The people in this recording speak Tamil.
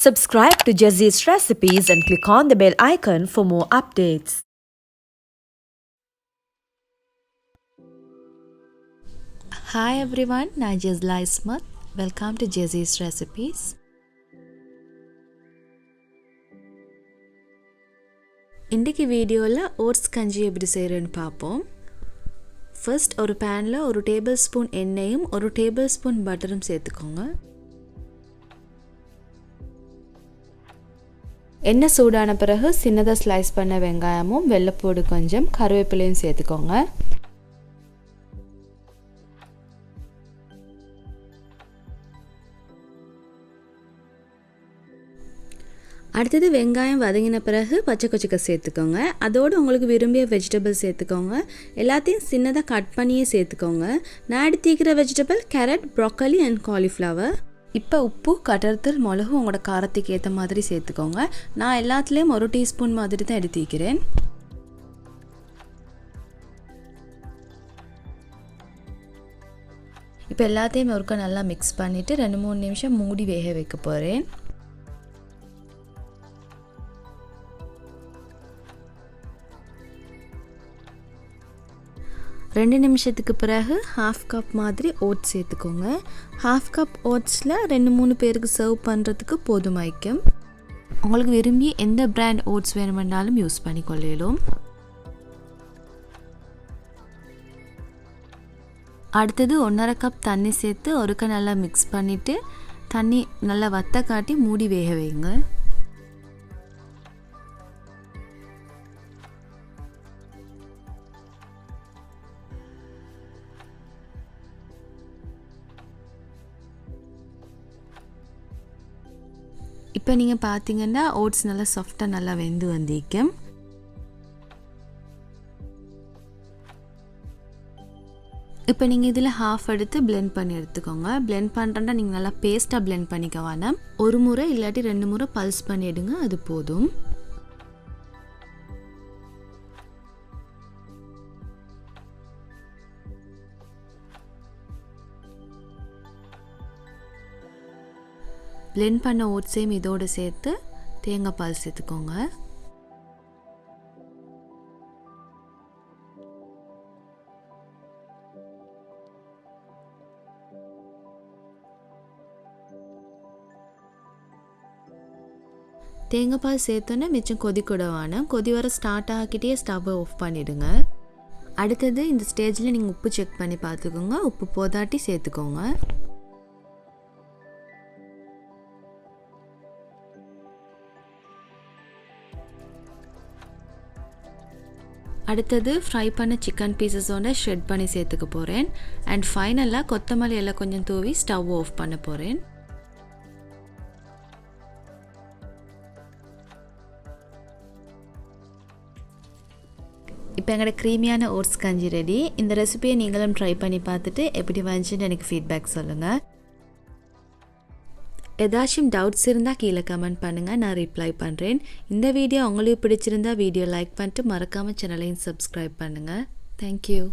Subscribe to Jessie's Recipes and click on the bell icon for more updates. Hi everyone, நான் ஜெஸ்லா Ismat. Welcome to Jessie's Recipes. இன்றைக்கி வீடியோவில் ஓட்ஸ் கஞ்சி எப்படி செய்கிறேன்னு பார்ப்போம். ஃபர்ஸ்ட் ஒரு பேனில் ஒரு டேபிள் ஸ்பூன் எண்ணெயும் ஒரு டேபிள் ஸ்பூன் பட்டரும் சேர்த்துக்கோங்க. எண்ணெய் சூடான பிறகு சின்னதாக ஸ்லைஸ் பண்ண வெங்காயமும் வெள்ளைப்பூடு கொஞ்சம் கருவேப்பிலையும் சேர்த்துக்கோங்க. அடுத்தது வெங்காயம் வதங்கின பிறகு பச்சை கொச்சிக்காய் சேர்த்துக்கோங்க. அதோடு உங்களுக்கு விரும்பிய வெஜிடபிள் சேர்த்துக்கோங்க. எல்லாத்தையும் சின்னதாக கட் பண்ணியே சேர்த்துக்கோங்க. நான் எடுத்துக்கிற vegetable carrot, broccoli and cauliflower. இப்போ உப்பு, கடற்தூள், மிளகு உங்களோட காரத்துக்கு ஏற்ற மாதிரி சேர்த்துக்கோங்க. நான் எல்லாத்துலேயும் ஒரு டீஸ்பூன் மாதிரி தான் எடுத்துக்கிறேன். இப்போ எல்லாத்தையும் ஒருக்கா நல்லா மிக்ஸ் பண்ணிவிட்டு 2-3 நிமிஷம் மூடி வேக வைக்க போகிறேன். ரெண்டு நிமிஷத்துக்கு பிறகு 1/2 கப் மாதிரி ஓட்ஸ் சேர்த்துக்கோங்க. 1/2 கப் ஓட்ஸில் 2-3 பேருக்கு சர்வ் பண்ணுறதுக்கு போதுமாய்க்கும். உங்களுக்கு விரும்பி எந்த பிராண்ட் ஓட்ஸ் வேணுமென்றாலும் யூஸ் பண்ணிக்கொள்ளலாம். அடுத்தது 1/2 கப் தண்ணி சேர்த்து ஒருக்க நல்லா மிக்ஸ் பண்ணிவிட்டு தண்ணி நல்லா வத்த காட்டி மூடி வேக வைங்க. இப்போ நீங்கள் பார்த்தீங்கன்னா ஓட்ஸ் நல்லா சாஃப்டாக நல்லா வெந்து வந்திருக்கும். இப்போ நீங்கள் இதில் ஹாஃப் எடுத்து பிளெண்ட் பண்ணி எடுத்துக்கோங்க. பிளெண்ட் பண்ணுறேன்னா நீங்கள் நல்லா பேஸ்ட்டாக பிளெண்ட் பண்ணிக்க வேணாம். ஒரு முறை இல்லாட்டி 2 முறை பல்ஸ் பண்ணிவிடுங்க, அது போதும். பிளெண்ட் பண்ண ஓட்ஸையும் இதோடு சேர்த்து தேங்காய் பால் சேர்த்துக்கோங்க. தேங்காய் பால் சேர்த்தோன்னே மிச்சம் கொதிக்கூடவான கொதி வர ஸ்டார்ட் ஆகிட்டே ஸ்டவ்வை ஆஃப் பண்ணிவிடுங்க. அடுத்தது இந்த ஸ்டேஜில் நீங்கள் உப்பு செக் பண்ணி பார்த்துக்கோங்க. உப்பு போதாட்டி சேர்த்துக்கோங்க. அடுத்தது ஃப்ரை பண்ண சிக்கன் பீசஸோட ஷ்ரெட் பண்ணி சேர்த்துக்க போகிறேன். அண்ட் ஃபைனலாக கொத்தமல்லி எல்லாம் கொஞ்சம் தூவி ஸ்டவ் ஆஃப் பண்ண போகிறேன். இப்போ எங்களோட க்ரீமியான ஓட்ஸ் கஞ்சி ரெடி. இந்த ரெசிபியை நீங்களும் ட்ரை பண்ணி பார்த்துட்டு எப்படி வந்துச்சுன்னு எனக்கு ஃபீட்பேக் சொல்லுங்கள். ஏதாச்சும் டவுட்ஸ் இருந்தால் கீழே கமெண்ட் பண்ணுங்கள், நான் ரிப்ளை பண்ணுறேன். இந்த வீடியோ உங்களுக்கு பிடிச்சிருந்தா வீடியோ லைக் பண்ணிட்டு மறக்காமல் சேனலையும் சப்ஸ்கிரைப் பண்ணுங்கள். தேங்க்யூ.